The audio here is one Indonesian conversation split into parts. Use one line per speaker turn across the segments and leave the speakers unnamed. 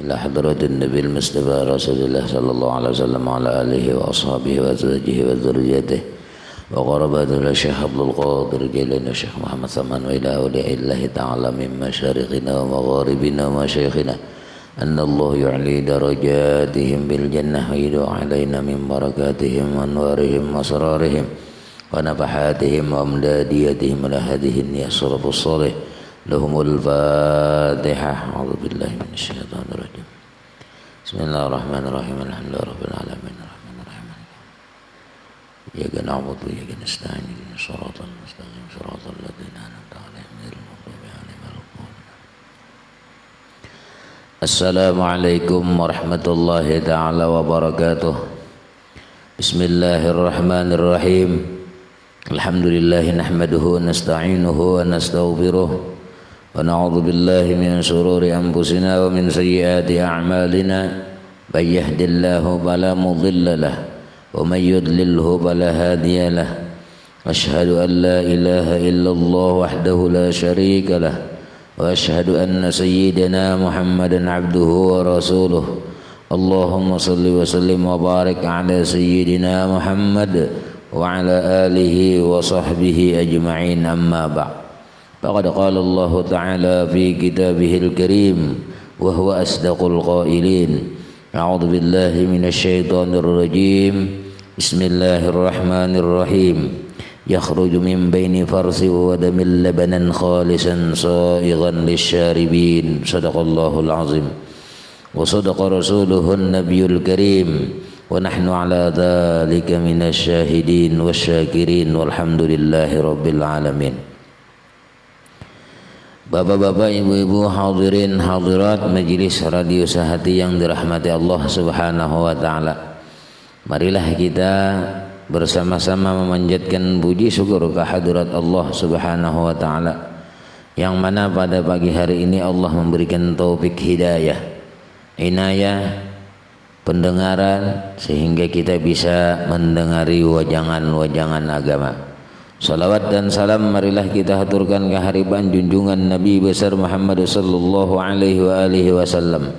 إلى حضرة النبي المصطفى رسول الله صلى الله عليه وسلم وعلى آله وأصحابه وأزواجه وذريته وقرباته الشيخ عبد القادر جيلاني الشيخ محمد ثمان وإلى أولياء الله تعالى من مشارقنا ومغاربنا ومشايخنا أن الله يعلي درجاتهم بالجنة ويدعو علينا من بركاتهم وأنوارهم وأسرارهم ونفحاتهم وأمداديتهم على هذه الصلاة الصالح لهم الفاتحة. أعوذ بالله من الشيطان الرجيم. بسم الله الرحمن الرحيم. الحمد لله رب العالمين الرحمن الرحيم إياك نعبد وإياك نستعين اهدنا الصراط المستقيم صراط الذين أنعمت عليهم غير المغضوب عليهم ولا الضالين. السلام عليكم ورحمة الله تعالى وبركاته. بسم الله الرحمن الرحيم. الحمد لله نحمده ونستعينه ونستغفره ونعوذ بالله من شرور أنفسنا ومن سيئات أعمالنا من يهد الله فلا مضل له ومن يضلله فلا هادي له أشهد أن لا إله إلا الله وحده لا شريك له وأشهد أن سيدنا محمدا عبده ورسوله اللهم صل وسلم وبارك على سيدنا محمد وعلى آله وصحبه أجمعين. أما بعد فقد قال الله تعالى في كتابه الكريم وهو أصدق القائلين أعوذ بالله من الشيطان الرجيم بسم الله الرحمن الرحيم يخرج من بين فرث ودم لبنا خالصا صائغا للشاربين. صدق الله العظيم وصدق رسوله النبي الكريم ونحن على ذلك من الشاهدين والشاكرين والحمد لله رب العالمين. Bapak-bapak, ibu-ibu, hadirin hadirat majelis radio Sehati yang dirahmati Allah Subhanahu wa taala. Marilah kita bersama-sama memanjatkan puji syukur kehadirat Allah Subhanahu wa taala yang mana pada pagi hari ini Allah memberikan taufik hidayah, inayah, pendengaran sehingga kita bisa mendengari wajangan-wajangan agama. Salawat dan salam marilah kita haturkan kehadiran junjungan Nabi besar Muhammad sallallahu alaihi wasallam,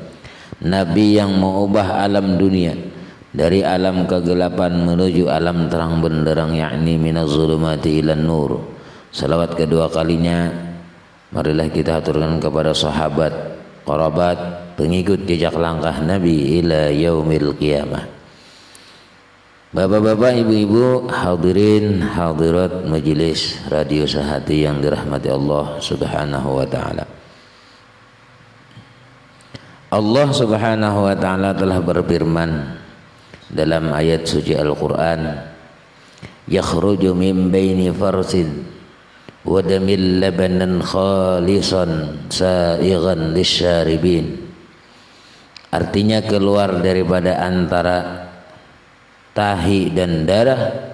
Nabi yang mengubah alam dunia dari alam kegelapan menuju alam terang benderang, yakni minaz zulumati ilan nur. Salawat kedua kalinya marilah kita haturkan kepada sahabat, kerabat, pengikut jejak langkah Nabi ila yaumil qiyamah. Bapak-bapak, ibu-ibu, hadirin hadirat majelis radio Sehati yang dirahmati Allah Subhanahu wa taala. Allah Subhanahu wa taala telah berfirman dalam ayat suci Al-Qur'an, yakhruju min baini farsin wa damil labanan khalisan saighan lisyaribin. Artinya keluar daripada antara tahi dan darah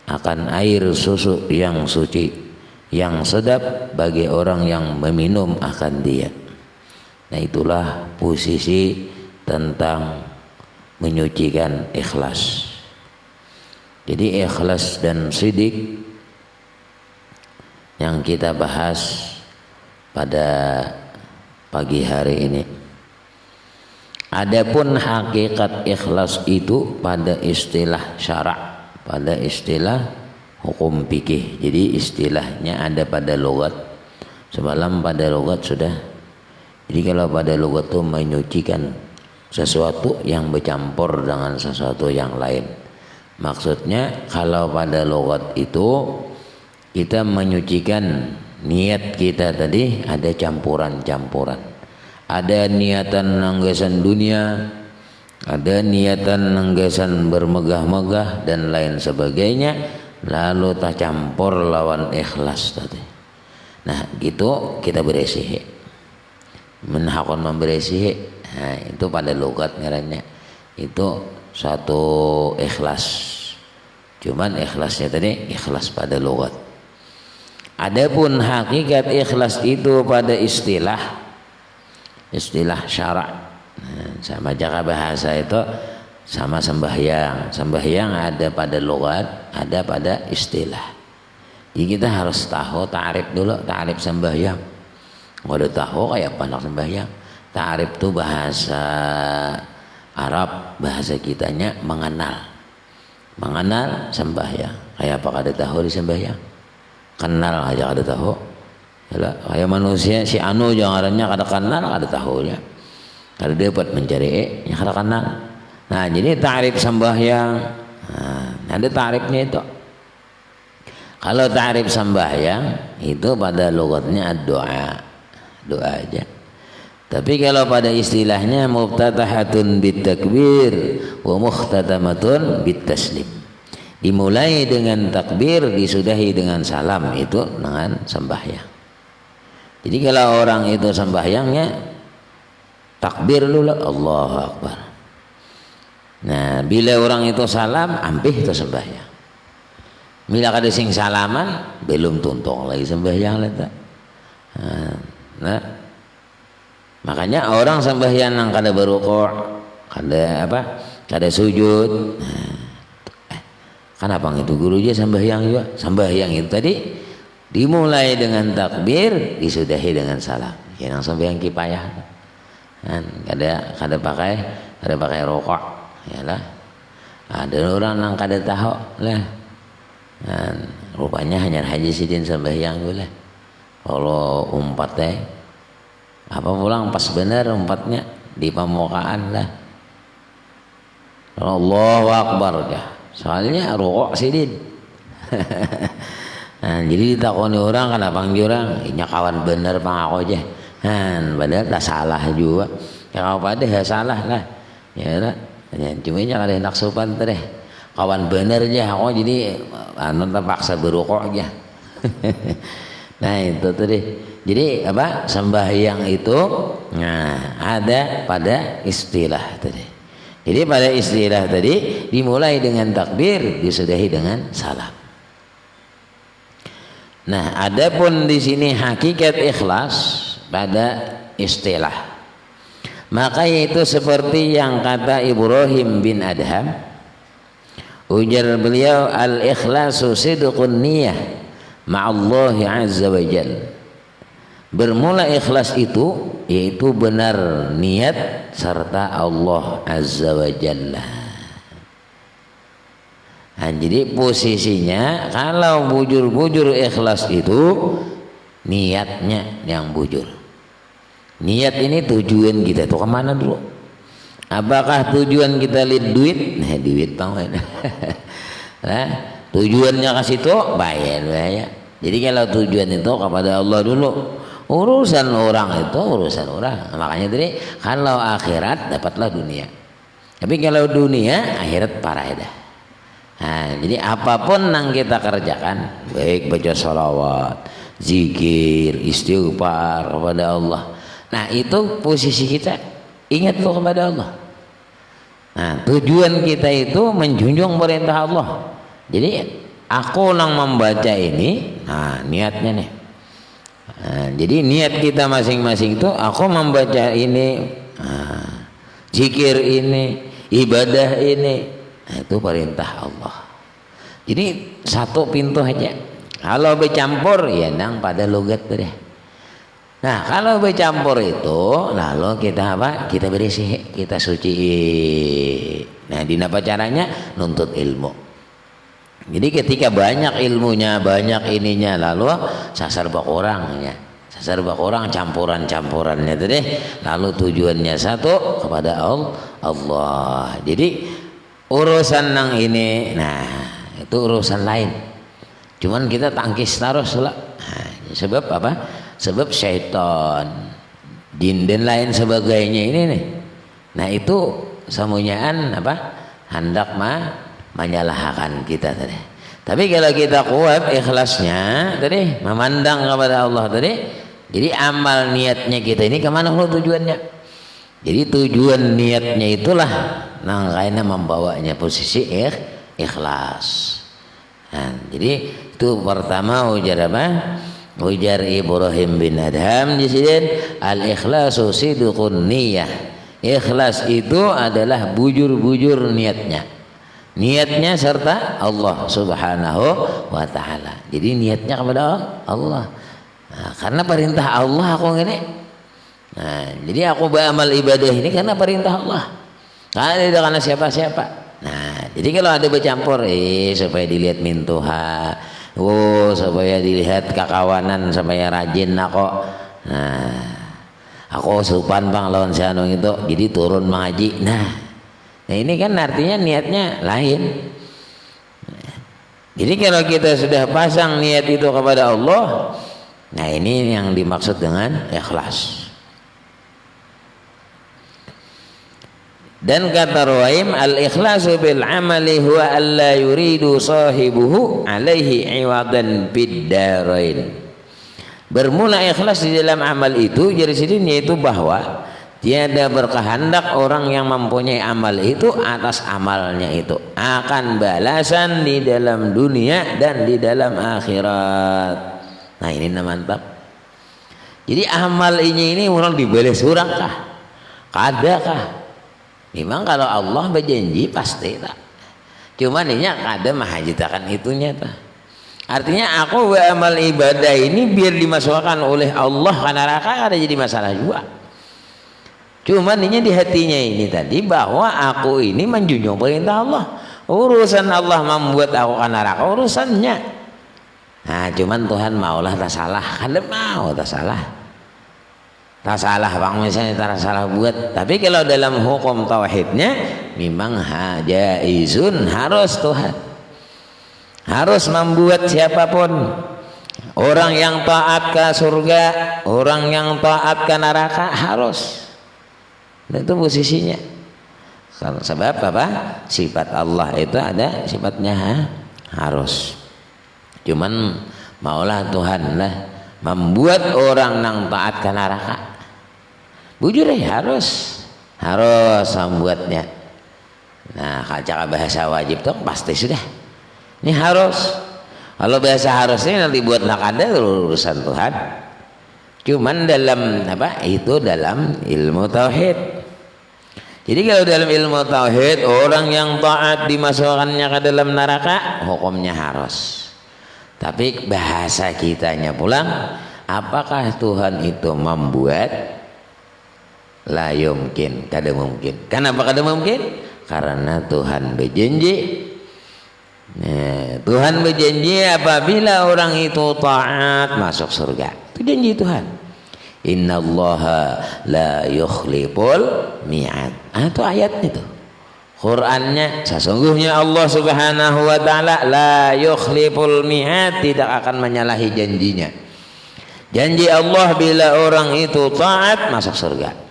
akan air susu yang suci yang sedap bagi orang yang meminum akan dia. Nah, itulah posisi tentang menyucikan ikhlas. Jadi ikhlas dan sidik yang kita bahas pada pagi hari ini. Adapun hakikat ikhlas itu pada istilah syarak, pada istilah hukum fikih. Jadi istilahnya ada pada logat. Semalam pada logat sudah. Jadi kalau pada logat itu menyucikan sesuatu yang bercampur dengan sesuatu yang lain. Maksudnya kalau pada logat itu kita menyucikan niat kita tadi ada campuran-campuran. Ada niatan nanggasan dunia, ada niatan nanggasan bermegah-megah dan lain sebagainya, lalu tak campur lawan ikhlas tadi. Nah, gitu kita beresih. Menhakon memberesih. Nah, itu pada logat ngarannya. Itu satu ikhlas. Cuman ikhlasnya tadi ikhlas pada logat. Adapun hakikat ikhlas itu pada istilah syarak. Sama jaga bahasa itu sama sembahyang. Sembahyang ada pada logat, ada pada istilah. Jadi kita harus tahu ta'rif dulu, ta'rif sembahyang. Kalau tahu kayak apa nak sembahyang. Ta'rif itu bahasa Arab, bahasa kitanya mengenal sembahyang. Kayak apa kada tahu di sembahyang? Kenal aja kada tahu. Yalah, kayak manusia si anu jangannya kada kenal kada tahu ya. Kada dapat mencari ya kada kenal. Nah, jadi ta'rif sembahyang. Nah, ada ta'rifnya itu. Kalau ta'rif sembahyang itu pada logatnya doa aja. Tapi kalau pada istilahnya muftatahatun bitakbir wa mukhtatamatun bitaslim. Dimulai dengan takbir, disudahi dengan salam, itu dengan sembahyang. Jadi kalau orang itu sembahyangnya takbir dulu, Allahu Akbar. Nah, bila orang itu salam, ampih itu sembahyang. Bila kada sing salaman, belum tuntung lagi sembahyang leta. Nah, makanya orang sembahyang yang kada berukuk, kada sujud. Kenapa itu guru aja sembahyang juga? Sembahyang itu tadi dimulai dengan takbir, disudahi dengan salam. Yang sembahyang kipayah. Kada pakai rokok, yalah. Ada orang yang kada tahu lah. Rupanya hanya haji sidin sembahyang juga. Kalau umpat apa pulang pas benar umpatnya di pamukaan lah. Allahu Akbar ya. Soalnya rokok sidin. Nah, jadi ditakoni orang kan abang orang, inya kawan bener pang aku aja. Padahal tak salah juga. Ya kau pada ya salah lah. Ya lah. Cuma nya kada hendak sopan teh. Kawan bener aja aku jadi anu terpaksa berokok aja. Nah itu tadi. Jadi apa sembahyang itu ada pada istilah tadi. Jadi pada istilah tadi dimulai dengan takbir, disudahi dengan salam. Nah, adapun di sini hakikat ikhlas pada istilah. Maka itu seperti yang kata Ibrahim bin Adham. Ujar beliau, al-ikhlasu sidqun niyah ma'allahi azza wa jalla. Bermula ikhlas itu yaitu benar niat serta Allah azza wa jalla. Nah, jadi posisinya kalau bujur-bujur ikhlas itu niatnya yang bujur. Niat ini tujuan kita itu kemana dulu? Apakah tujuan kita lihat duit? Nah, duit bang. Nah, tujuannya ke situ bayar. Jadi kalau tujuan itu kepada Allah dulu. Urusan orang itu urusan orang. Makanya tadi kalau akhirat dapatlah dunia. Tapi kalau dunia akhirat parah dah. Nah, jadi apapun yang kita kerjakan, baik baca sholawat, zikir, istighfar kepada Allah. Nah itu posisi kita ingat tuh kepada Allah. Nah tujuan kita itu menjunjung perintah Allah. Jadi aku yang membaca ini, nah niatnya nih. Nah, jadi niat kita masing-masing itu aku membaca ini, zikir ini, ibadah ini, nah, itu perintah Allah. Jadi satu pintu aja. Kalau bercampur ya nang pada logat deh. Nah kalau bercampur itu lalu kita apa? Kita bersih, kita suci. Nah di apa caranya? Nuntut ilmu. Jadi ketika banyak ilmunya, banyak ininya, lalu sasar bak orangnya, sasar bak orang campurannya tadi, lalu tujuannya satu kepada Allah. Jadi urusan nang ini, nah itu urusan lain. Cuman kita tangkis terus lah. Nah, sebab apa? Sebab syaitan, jin dan lain sebagainya ini nih. Nah itu semuanyaan apa? Hendak menyalahkan kita tadi. Tapi kalau kita kuat ikhlasnya tadi memandang kepada Allah tadi, jadi amal niatnya kita ini kemana dulu tujuannya? Jadi tujuan niatnya itulah nangkainya membawanya posisi ikhlas. Nah, jadi itu pertama ujar apa? Ujar Ibrahim bin Adham di sini al-ikhlasu sidqun niyah. Ikhlas itu adalah bujur-bujur niatnya. Niatnya serta Allah subhanahu wa ta'ala. Jadi niatnya kepada Allah. Nah, karena perintah Allah aku ini. Nah, jadi aku beramal ibadah ini karena perintah Allah, tidak karena siapa-siapa. Nah, jadi kalau ada bercampur, supaya dilihat mintuha, supaya dilihat kakawanan, supaya rajin aku. Nah, aku supan bang lawan si anu itu, jadi turun mengaji. Nah ini kan artinya niatnya lain. Jadi kalau kita sudah pasang niat itu kepada Allah, nah ini yang dimaksud dengan ikhlas. Dan kata Ruwaim, al-ikhlasu bil amali huwa alla yuridu sahibuhu alaihi iwadan bid darain. Bermula ikhlas di dalam amal itu jadi sini yaitu bahwa tiada berkehendak orang yang mempunyai amal itu atas amalnya itu akan balasan di dalam dunia dan di dalam akhirat. Nah ini mantap. Jadi amal ini orang dibalas orang kah? Kadakah? Memang kalau Allah berjanji pasti tak. Cuman ini kada mahajitakan itunya tak. Artinya aku beramal ibadah ini biar dimasukkan oleh Allah ke neraka ada jadi masalah juga. Cuman ini di hatinya ini tadi bahwa aku ini menjunjung perintah Allah. Urusan Allah membuat aku ke neraka urusannya. Nah cuman Tuhan maulah tak salah, kada mau tak salah. Tak salah bang misalnya tak salah buat. Tapi kalau dalam hukum tauhidnya memang jaizun harus Tuhan. Harus membuat siapapun orang yang taat ke surga, orang yang taat ke neraka harus. Dan itu posisinya. Sebab apa? Sifat Allah itu ada sifatnya harus. Cuman maulah Tuhan lah membuat orang yang taat ke neraka. Bujur harus membuatnya. Nah, kalau bahasa wajib tuh pasti sudah. Ini harus. Kalau bahasa harus ini nanti buat nakada urusan Tuhan. Cuman dalam apa? Itu dalam ilmu tauhid. Jadi kalau dalam ilmu tauhid orang yang taat dimasukkannya ke dalam neraka, hukumnya harus. Tapi bahasa kitanya pulang, apakah Tuhan itu membuat? La yumkin, kada mungkin. Kenapa kada mungkin? Karena Tuhan berjanji. Nah, Tuhan berjanji apabila orang itu taat masuk surga. Itu janji Tuhan. Innallaha la yukhliful mi'ad. Itu ayatnya tuh. Qur'annya sesungguhnya Allah Subhanahu wa taala la yukhliful mi'ad, tidak akan menyalahi janjinya. Janji Allah bila orang itu taat masuk surga.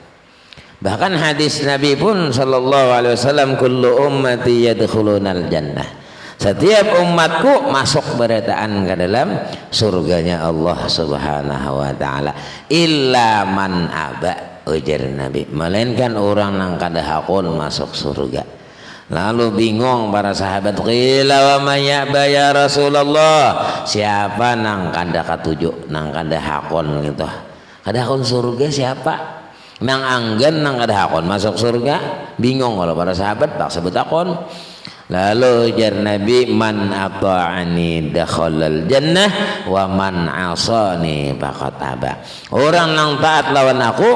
Bahkan hadis Nabi pun sallallahu alaihi wasallam, kullu ummati yadkhulunal jannah. Setiap umatku masuk berataan ke dalam surganya Allah Subhanahu wa taala. Illa man aba, ujar Nabi, melainkan orang yang kada hakun masuk surga. Lalu bingung para sahabat, qila wa may ya'ba ya Rasulullah, siapa nang kada katuju, nang kada hakun gitu. Kada hakun surga siapa? Nang anggan nang kada hakun masuk surga. Bingung kalau para sahabat tak sebut hakun. Lalu ujar Nabi, man ata'ani dakhalal jannah wa man asani faqad aba. Orang yang taat lawan aku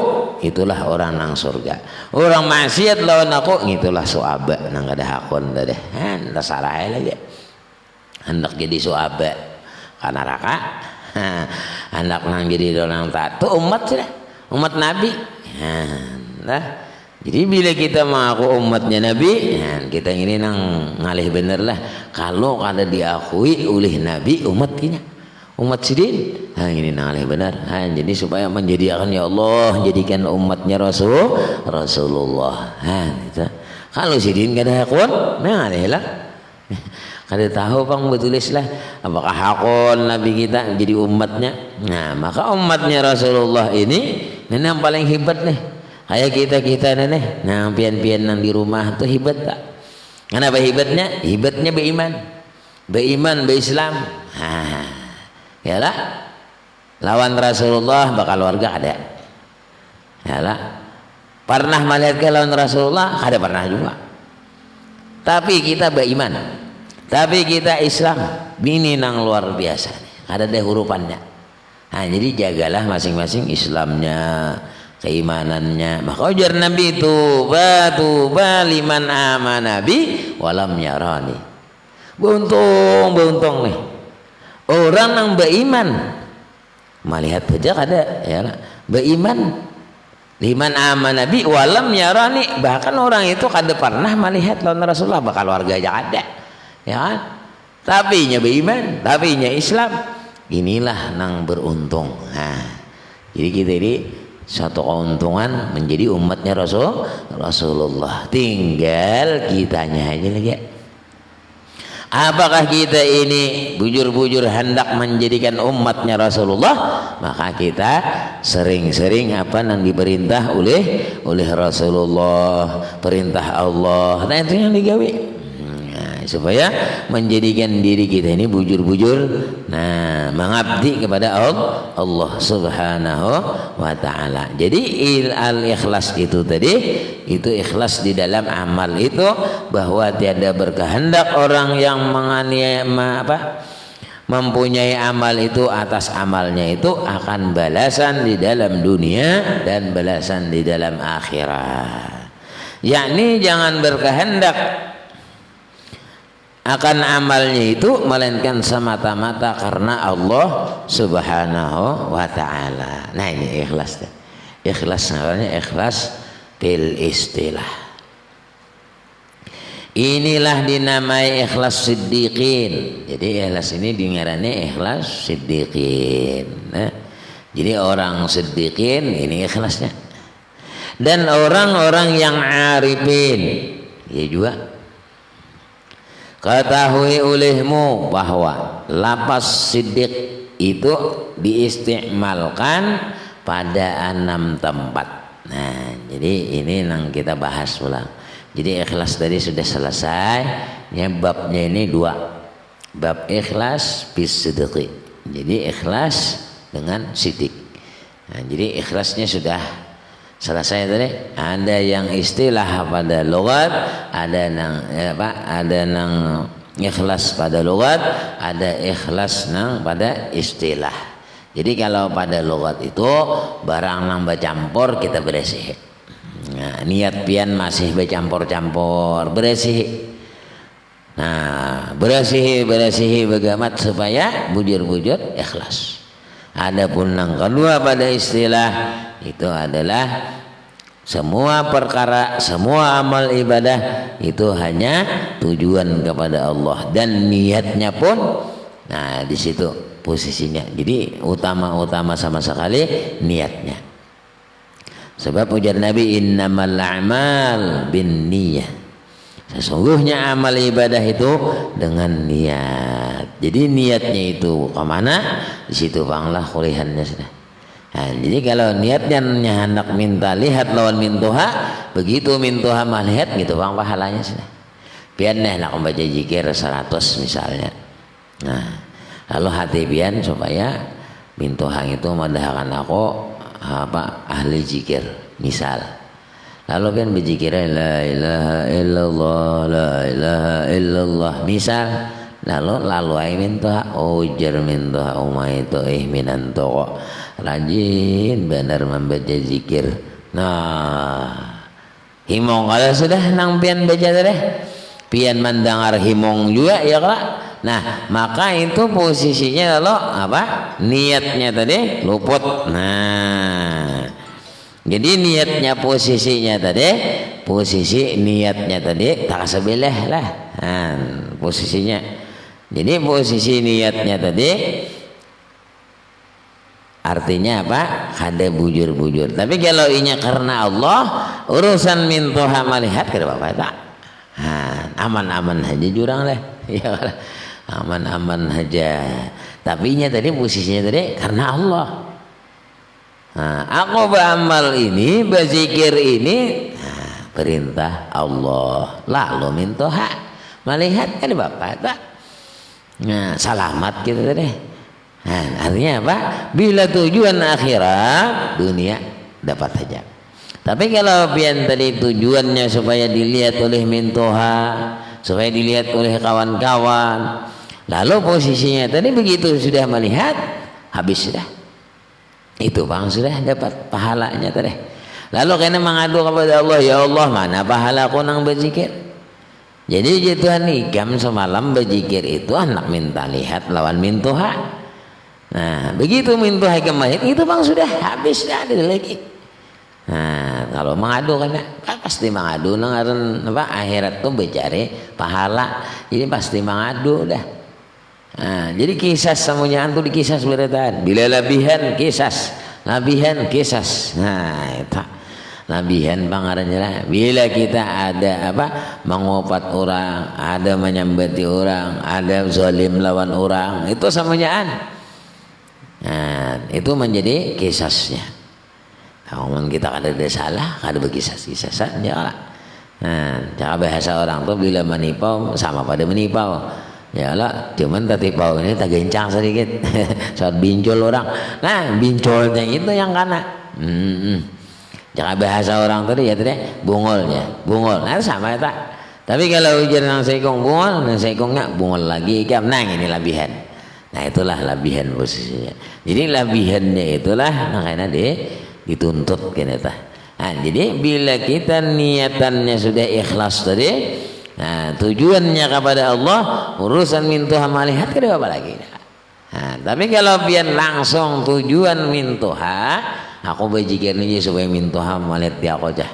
itulah orang nang surga. Orang maksiat lawan aku itulah suaba nang kada hakun tadi. Hendak salah lagi. Hendak jadi suaba ka neraka. Hendak nang jadi orang taat. Tu umat sudah. Umat Nabi. Nah. Jadi bila kita mengaku umatnya Nabi, kita ini nang ngalih bener lah. Kalau kada diakui oleh Nabi umat kita, umat sidin, ini nang ngalih bener. Jadi supaya menjadikan ya Allah, jadikan umatnya Rasulullah. Gitu. Kalau sidin kada hakun, ngalih lah. Kada tahu bang betulis lah, apakah hakun Nabi kita jadi umatnya. Nah maka umatnya Rasulullah ini yang paling hebat nih. Kayak kita nih, nah pian-pian nang di rumah tuh hebat tak? Kenapa hebatnya? Hebatnya beriman, berislam. Ya lah, lawan Rasulullah bakal warga ada. Ya lah, pernah melihat ke lawan Rasulullah? Ada pernah juga. Tapi kita beriman, tapi kita Islam, ini nang luar biasa. Ada deh hurufannya. Nah, jadi jagalah masing-masing Islamnya. keimanannya. Maka ujar Nabi tuba liman amana bi walam yarani. Beruntung nih orang yang beriman melihat saja ada ya beriman liman amana bi walam yarani, bahkan orang itu kada pernah melihat lawan Rasulullah, bakal warga aja ada ya kan, tapi nya beriman, tapi nya Islam, inilah nang beruntung. Nah, jadi kita ini satu keuntungan menjadi umatnya Rasulullah. Tinggal kitanya aja lagi. Apakah kita ini bujur-bujur hendak menjadikan umatnya Rasulullah? Maka kita sering-sering apa yang diperintah oleh Rasulullah, perintah Allah. Nah itu yang digawe. Supaya menjadikan diri kita ini bujur-bujur mengabdi kepada Allah Subhanahu wa taala. Jadi al-ikhlas itu tadi, itu ikhlas di dalam amal itu, bahwa tiada berkehendak orang yang mempunyai amal itu atas amalnya itu akan balasan di dalam dunia dan balasan di dalam akhirat. Yakni jangan berkehendak akan amalnya itu melainkan semata-mata karena Allah Subhanahu wa taala. Nah ini ikhlas. Ikhlas namanya ikhlas bil istilah. Inilah dinamai ikhlas siddiqin. Jadi ikhlas ini dingarani ikhlas siddiqin. Nah, jadi orang siddiqin ini ikhlasnya. Dan orang-orang yang arifin, ya juga ketahui olehmu bahwa lapas siddiq itu diistimalkan pada 6 tempat. Nah, jadi ini yang kita bahas ulang. Jadi ikhlas tadi sudah selesai. Ya, babnya ini 2. Bab ikhlas bis siddiq. Jadi ikhlas dengan siddiq. Nah, jadi ikhlasnya sudah selesai tadi. Ada yang istilah pada logat, ada nang ikhlas pada logat, ada ikhlas nang pada istilah. Jadi kalau pada logat itu barang nang bercampur kita bersih. Nah, niat pian masih bercampur-campur bersih. Nah, bersih begamat supaya bujur-bujur ikhlas. Adapun yang kedua pada istilah itu adalah semua perkara, semua amal ibadah itu hanya tujuan kepada Allah dan niatnya pun, nah di situ posisinya. Jadi utama sama sekali niatnya. Sebab ujar Nabi innamal a'mal binniyah. Sesungguhnya amal ibadah itu dengan niat. Jadi niatnya itu kemana? Di situ banglah kulihannya sudah. Nah, jadi kalau niatnya hendak minta lihat lawan mintuha, begitu mintuha melihat gitu bang pahalanya sudah. Pian nak membaca zikir 100 misalnya. Nah, lalu hati pian supaya mintuha itu madahkan aku ahli zikir misal. Lalu pian berzikir la ilaha illallah la ilaha illallah misal. Lalu ai mintuha ujar mintuha umai itu minan toko. Rajin benar membaca zikir. Nah, himong kalau sudah nang pian baca deh, pian mendengar himong juga ya kak. Nah, maka itu posisinya kalau niatnya tadi luput. Nah, jadi niatnya posisinya tadi, posisi niatnya tadi tak sebelah lah. Nah, posisinya. Jadi posisi niatnya tadi artinya kada bujur-bujur. Tapi kalau inya karena Allah, urusan mintoha melihat kada apa-apa tak. Aman-aman aja jurang lah. Ya, aman-aman aja. Tapi inya tadi posisinya tadi karena Allah. Aku beramal ini, berzikir ini, perintah Allah. Lalu mintoha melihat kada apa-apa tak. Nah, selamat kita tadi. Nah, artinya apa? Bila tujuan akhirat, dunia dapat saja. Tapi kalau pian tadi tujuannya supaya dilihat oleh mintoha, supaya dilihat oleh kawan-kawan, lalu posisinya tadi begitu sudah melihat, habis sudah. Itu bang sudah dapat pahalanya tadi. Lalu kena mengadu kepada Allah, ya Allah mana pahala aku nang berzikir. Jadi Tuhan ikam semalam berzikir itu anak minta lihat lawan mintuha. Nah begitu mintuha kemahit itu bang sudah habis, dah ada lagi. Nah kalau mengadu kan pasti mengadu nang apa akhirat tuh becari pahala, jadi pasti mengadu dah. Nah jadi kisah semuanya tuh dikisah beratan. Bila labihan kisah, labihan kisah. Nah itu labihan pangarannya lah. Bila kita ada apa mengopat orang, ada menyambati orang, ada zalim lawan orang, itu semuanya. Nah itu menjadi kisahnya. Kalau kita ada salah, ada berkisah-kisah saja lah. Nah, cara bahasa orang tuh bila menipau sama pada menipau. Ya lah, cuman tertipau ini tak gencang sedikit. Saat bincol orang. Nah, bincolnya itu yang kena. Cara bahasa orang tadi ya tadi bungolnya, bungol. Nah, sama ya tak. Tapi kalau ujar nang sekong bungol, nang sekongnya bungol lagi ikam. Nah, ini labihan. Nah, itulah labihan posisinya. Jadi labihannya itulah makanya dituntut kita. Nah, jadi bila kita niatannya sudah ikhlas tadi, nah, tujuannya kepada Allah, urusan mintuha malihat kada apa lagi. Nah, tapi kalau biar langsung tujuan mintuha, aku berzikir ni supaya mintuha malihat dia aku aja.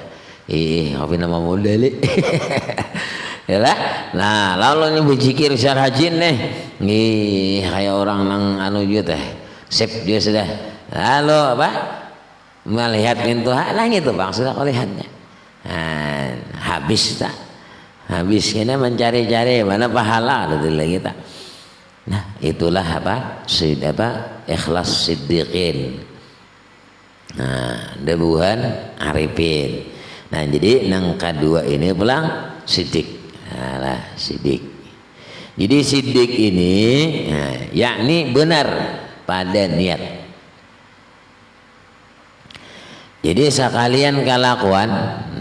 Apa nama modal? Yalah. Nah, lalu ni berzikir secara rajin nih kayak orang nang anu juga teh. Sip dia sudah. Lalu apa? Melihat pintu halang itu bang sudah kau lihatnya. Nah, habis tak? Habis kena mencari-cari mana pahala ada lagi tak? Nah itulah apa? Ikhlas siddiqin. Nah debuhan arifin. Nah jadi nang kedua ini pulang siddiq. Nah siddiq. Jadi siddiq ini yakni benar pada niat. Jadi sekalian kelakuan.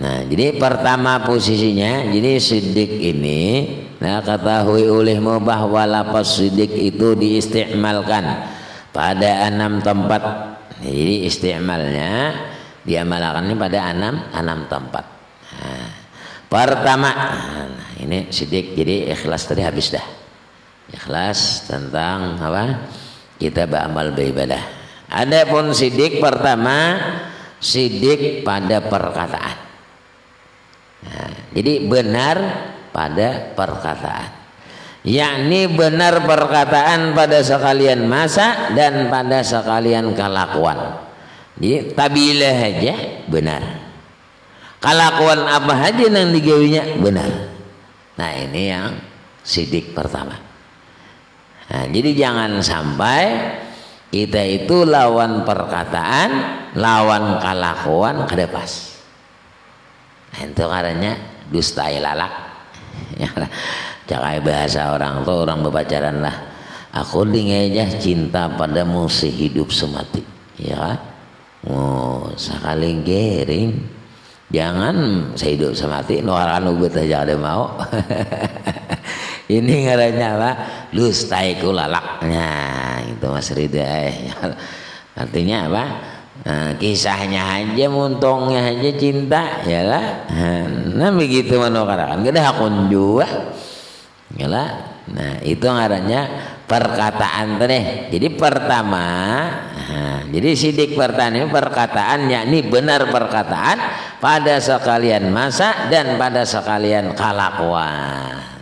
Nah, jadi pertama posisinya, jadi siddiq ini, nah ketahui olehmu bahwa lafaz siddiq itu diistimalkan pada 6 tempat. Jadi istimalnya diamalkan pada 6 tempat. Nah, pertama, nah, ini siddiq. Jadi ikhlas tadi habis dah. Ikhlas tentang apa? Kita beramal beribadah. Adapun siddiq pertama, siddiq pada perkataan. Nah, jadi benar pada perkataan, yakni benar perkataan pada sekalian masa dan pada sekalian kelakuan. Jadi tabilah aja benar, kelakuan apa aja yang digawinya benar. Nah ini yang siddiq pertama. Nah, jadi jangan sampai kita itu lawan perkataan, lawan kelakuan kada pas. Nah, itu karena dusta lalak. Ya, jangan bahasa orang tuh orang berpacaran lah. Aku aja cinta padamu sehidup semati. Ya, oh sekali gering. Jangan sehidup semati. Nuaran ubet aja ada mau. Ini ngarannya apa? Lustaiku lalak. Nah, itu Mas Ridha. Artinya apa? Nah, kisahnya aja, muntongnya aja cinta, ya lah. Nah, begitu manukarakan. Kita hakun juga. Ya lah. Nah, itu ngarannya perkataan teh. Jadi pertama, jadi siddiq pertama ini perkataan, yakni benar perkataan pada sekalian masa dan pada sekalian kelakuan.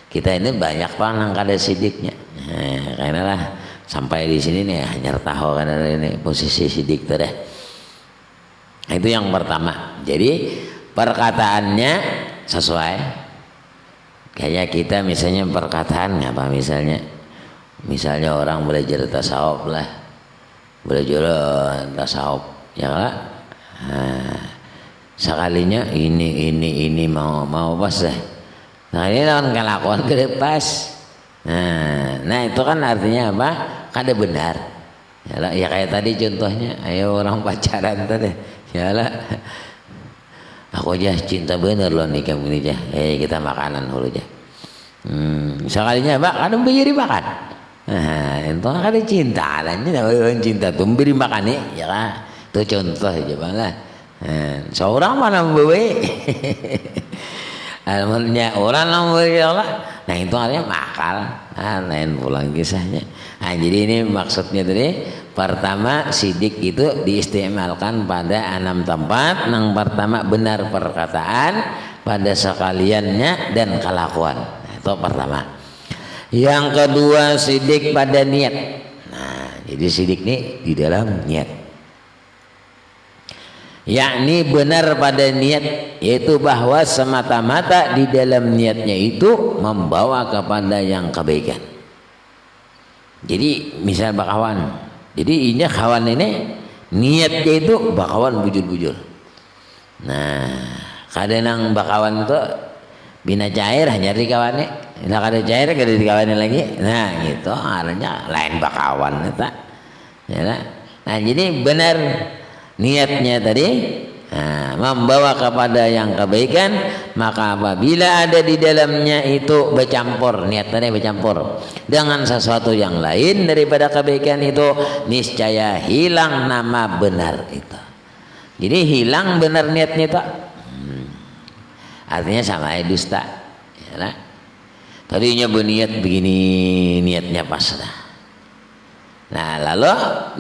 Kita ini banyak panang kada siddiqnya. Nah, karena lah sampai di sini nih hanya tahu kan ini posisi siddiq tadi. Itu yang pertama. Jadi perkataannya sesuai. Kayak kita misalnya perkataan apa misalnya orang belajar tasawuf lah, belajar tasawuf ya lah. Nah, sekalinya ini mau pas deh. Nah ini lawan kelakuan kada pas. Nah itu kan artinya apa? Kada benar. Ya kayak tadi contohnya, ayo orang pacaran tadi. Yalah. Aku aja cinta bener loh nih kamu ini aja. Kita makanan dulu aja. Sekalinya apa? Kada beri makan. Nah itu kan kada cinta. Ini orang cinta tuh beri makan nih. Ya kan? Itu contoh aja malah. Seorang mana membawa alhamdulillah orang memberi Allah. Nah itu artinya makal. Lain pulang kisahnya. Nah jadi ini maksudnya tadi pertama sidik itu diistimalkan pada 6 tempat. Yang pertama benar perkataan pada sekaliannya dan kelakuan. Nah, itu pertama. Yang kedua sidik pada niat. Nah jadi sidik ini di dalam niat. Yakni benar pada niat, yaitu bahwa semata-mata di dalam niatnya itu membawa kepada yang kebaikan. Jadi misal bakawan, jadi ini kawan ini niatnya itu bakawan bujur-bujur. Nah kadang bakawan itu bina cair hanya di kawannya, nah kada cair kada di kawannya lagi. Nah gitu artinya lain bakawan itu. Ya, nah jadi benar niatnya tadi membawa kepada yang kebaikan, maka apabila ada di dalamnya itu bercampur, niat tadi bercampur dengan sesuatu yang lain daripada kebaikan itu, niscaya hilang nama benar itu. Jadi hilang benar niatnya itu, artinya sama dusta. Ya, tadinya berniat begini, niatnya pas dah. Nah lalu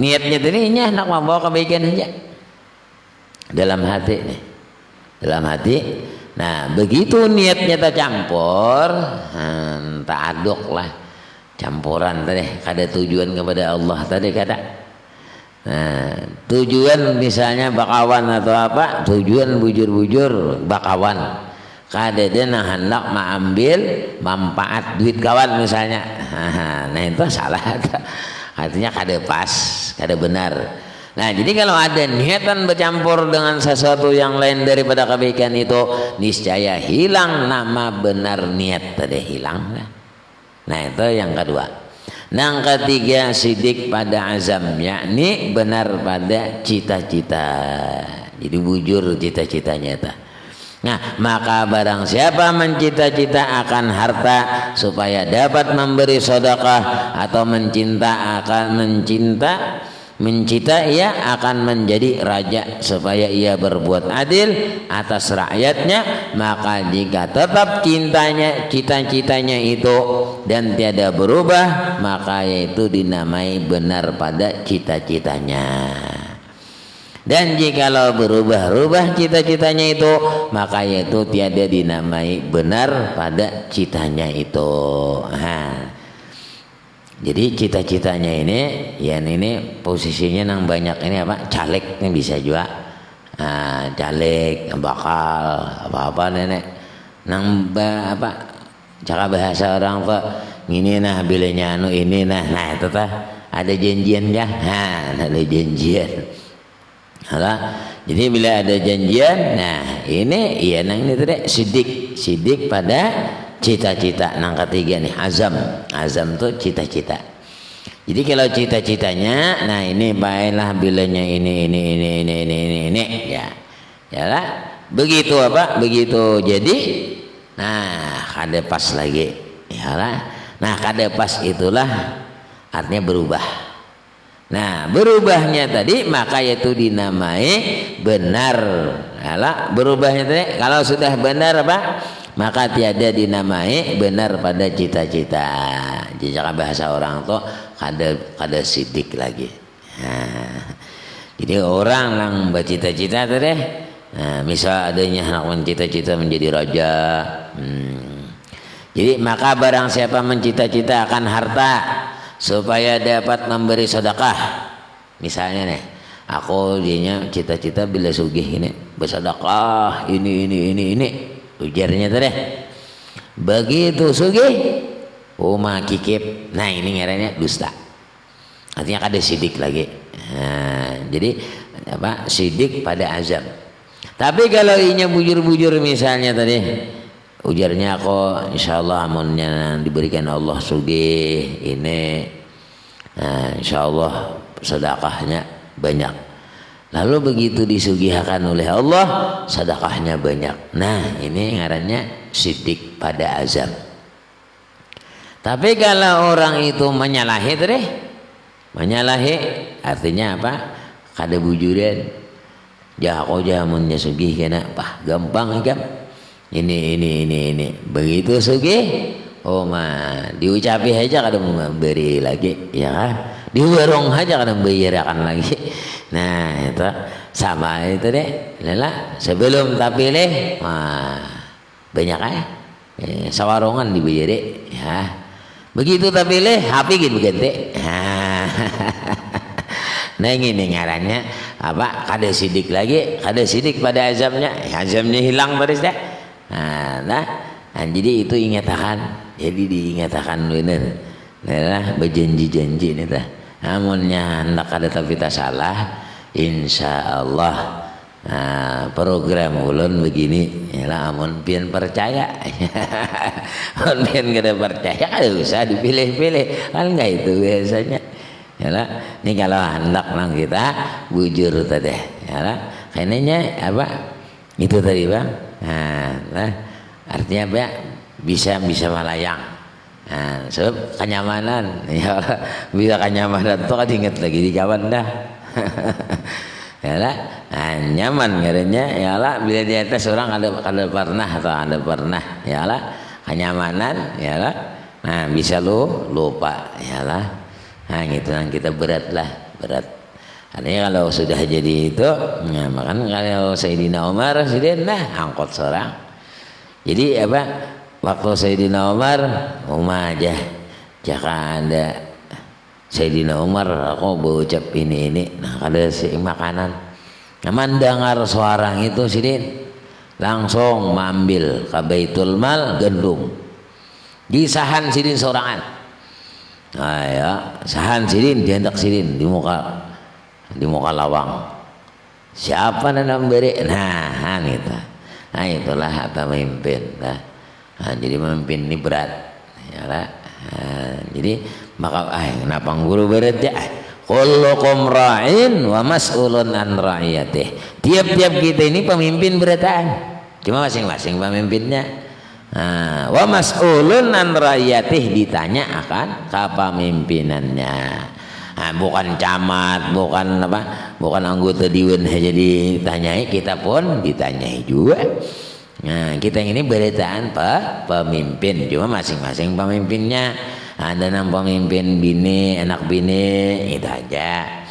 niatnya tadi nak membawa kebaikan saja dalam hati nih, dalam hati. Nah begitu niatnya tercampur, tak aduk lah campuran tadi, kada tujuan kepada Allah tadi kada. Nah, tujuan misalnya bakawan atau apa, tujuan bujur-bujur bakawan, kada dia hendak mengambil manfaat duit kawan misalnya. Nah itu salah, artinya kada pas, kada benar. Nah jadi kalau ada niatan bercampur dengan sesuatu yang lain daripada kebaikan itu, niscaya hilang nama benar niat tadi, hilang. Nah itu yang kedua. Yang ketiga sidik pada azam, yakni benar pada cita-cita. Jadi bujur cita-citanya itu. Nah maka barang siapa mencita-cita akan harta supaya dapat memberi sedekah atau mencita ia akan menjadi raja supaya ia berbuat adil atas rakyatnya, maka jika tetap cita-citanya itu dan tiada berubah, maka yaitu dinamai benar pada cita-citanya. Dan jikalau berubah-ubah cita-citanya itu, maka yaitu tiada dinamai benar pada citanya itu. Jadi cita-citanya ini, ya ini posisinya nang banyak ini apa, caleg ini bisa juga, caleg, bakal, apa-apa nenek, nang apa, cara bahasa orang tuh, ini nah bilanya anu ini nah itu tuh ada janjian ya, ada janjian, jadi bila ada janjian, nah ini iya nang ini tuh deh, sidik pada cita-cita. Yang ketiga nih azam tuh cita-cita. Jadi kalau cita-citanya, nah ini baiklah bilanya ini ya lah begitu apa begitu jadi, nah kada pas lagi ya lah. Nah kada pas itulah artinya berubah. Nah berubahnya tadi maka yaitu dinamai benar ya lah. Berubahnya tadi kalau sudah benar apa, maka tiada dinamai benar pada cita-cita. Jadi bahasa orang tuh kada sidik lagi. Nah, jadi orang yang bercita-cita tuh deh, nah, misal adanya anak mencita-cita menjadi raja, jadi maka barang siapa mencita-cita akan harta supaya dapat memberi sedekah, misalnya nih, aku dianya cita-cita bila sugih ini bersedekah ini ujarnya tadi begitu sugih kikip, nah ini ngarannya dusta, artinya kada sidik lagi. Jadi apa, sidik pada azam. Tapi kalau inya bujur-bujur misalnya tadi ujarnya aku insyaallah amunnya diberikan Allah sugih ini, insyaallah sedekahnya banyak. Lalu begitu disugihakan oleh Allah, sedekahnya banyak. Nah ini ngarannya sidik pada azam. Tapi kalau orang itu menyalahi artinya apa? Kada bujuran. Jako jamunnya sugih kena pah gampang kan. Ini begitu sugih. Oh mah diucapi aja kadang memberi lagi ya kan. Diwarung aja kadang bayarkan lagi. Nah itu sama itu deh. Lelah sebelum tapilih wah banyak sawarungan dibayar ya. Begitu tapilih hapi gitu ganti. Nah ini ngarannya apa? Kada sidik lagi, kada sidik pada azamnya, azamnya hilang terus dah. Nah, jadi itu ingatakan, jadi diingatakan bener. Nah, berjanji-janji nih dah. Amunnya hendak ada tapi tak salah, insya Allah program ulun begini, ya amun pian percaya, amun pian kada percaya kada usah dipilih-pilih, kan enggak itu biasanya. Yalah, ini kalau hendak nang kita bujur tadi, yalah, kayaknya apa itu tadi bang, nah, artinya apa? Bisa melayang, sebab kenyamanan, ya bisa kenyamanan tuh kan inget lagi di kawan dah, yalah, nyaman katanya, yalah bila di atas orang ada pernah, yalah, kenyamanan, yalah, nah bisa lupa, yalah. Nah gitu kan kita berat. Artinya kalau sudah jadi itu, nah, makanya kalau Sayyidina Umar angkot seorang. Jadi apa? Waktu Sayyidina Umar aja, jangan ada Sayyidina Umar aku berucap ini. Nah kada si makanan. Namun dengar suara itu sidin langsung mengambil ke Baitul Mal gandum. Di sahan sidin sorangan. Ya, sahan sidin dihendak sidin di muka lawang. Siapa yang beri? Nah, gitu. Nah, itulah pemimpin. Nah, jadi pemimpin ini berat. Ya lah. Jadi maka kenapa guru berat ya? Kullukum ra'in wa mas'ulun an ra'iyatih. Tiap-tiap kita ini pemimpin beratan. Cuma masing-masing pemimpinnya. Wa mas'ulun an ra'iyatih ditanya akan kepemimpinannya. Bukan camat, bukan anggota dewan saja ditanyai, kita pun ditanyai juga. Nah, kita ini beritaan pemimpin, cuma masing-masing pemimpinnya. Ada yang pemimpin bini, anak bini, itu aja.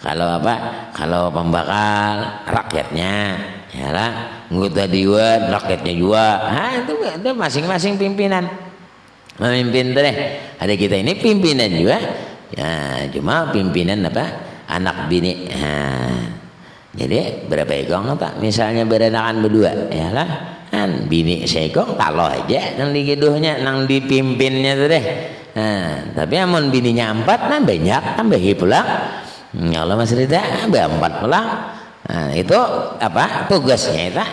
Kalau pembakal rakyatnya, ya lah, anggota dewan rakyatnya juga. Itu masing-masing pimpinan. Memimpin deh. Ada kita ini pimpinan juga. Ya, cuma pimpinan anak bini. Jadi berapa ekong misalnya berenakan berdua, ya lah. Kan bini seekong kalau aja nang digeduhnya, nang dipimpinnya tuh deh. Tapi amun bininya 4 nah banyak tambahi pulang. Ya Allah Mas Rida, 4 pulang. Itu tugasnya itu.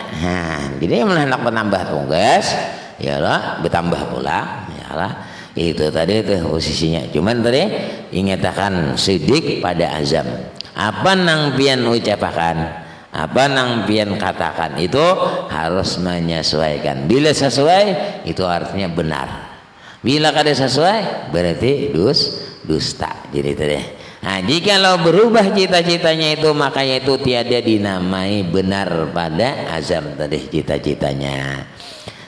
Jadi hendak menambah tugas, ya lah bertambah pulang, ya lah. Itu tadi itu posisinya. Cuman tadi ingatakan sidik pada azam. Apa nang pian ucapakan, apa nang pian katakan itu harus menyesuaikan. Bila sesuai itu artinya benar. Bila kada sesuai berarti dusta. Jadi itu deh. Nah, jikalau berubah cita-citanya itu makanya itu tiada dinamai benar pada azam tadi cita-citanya.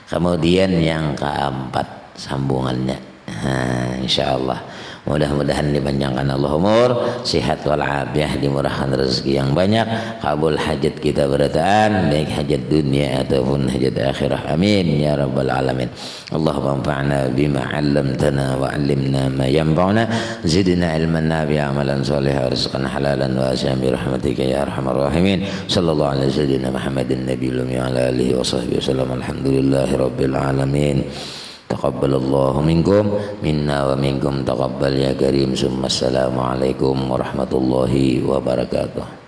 Kemudian yang keempat sambungannya. Insyaallah mudah-mudahan dipanjangkan Allah umur, sehat walafiat, dimurahkan rezeki yang banyak, kabul hajat kita berataan, baik hajat dunia ataupun hajat akhirah. Amin ya rabbal alamin. Allahumma anfa'na bima 'allamtana wa 'allimna ma yanfa'una, zidna ilman nafi'an, amalan shalihan, rizqan halalan wa asyan bi rahmatika ya arhamar rahimin. Sallallahu alaihi wasallam Muhammadin nabiyil ummi wa ala alihi wa sahbihi wasallam. Alhamdulillahi rabbil alamin. Taqabbalallahu minkum minna wa minkum taqabbal ya karim. Assalamualaikum warahmatullahi wabarakatuh.